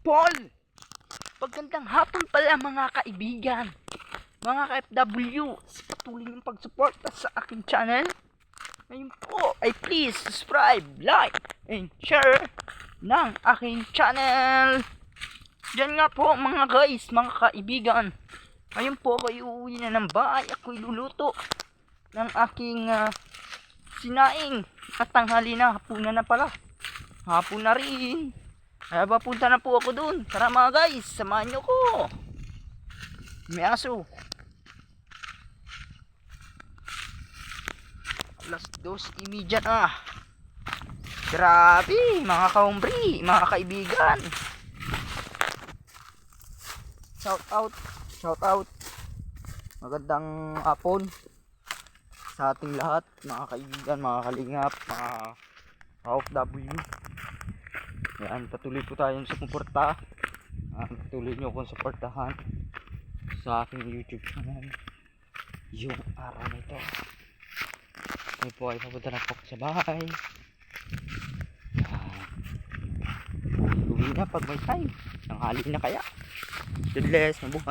Paul! Pagandang hapon pala mga kaibigan, mga ka-FW, sa patuloy ng pagsuporta sa aking channel. Ngayon po ay please subscribe, like, and share ng aking channel. Diyan nga po mga guys, mga kaibigan. Ngayon po kayo uuwi na ng bahay. Ako'y luluto ng aking sinaing at tanghali na, hapunan na pala. Hapon na rin. Kaya papunta na po ako dun. Tara mga guys, samahan nyo ko. May aso. Alas 2:30 na. Grabe mga kaumbri, mga kaibigan. Shout out. Magandang hapon sa ating lahat, mga kaibigan, mga kalingap, mga OFW. Yan, patuloy po tayo sa suporta. Patuloy nyo akong suportahan sa aking YouTube channel yung araw na ito. Ngayon po ay papunta na po sa bahay. Uwi na pag may time. Tanghali na kaya. God bless, mabuhay.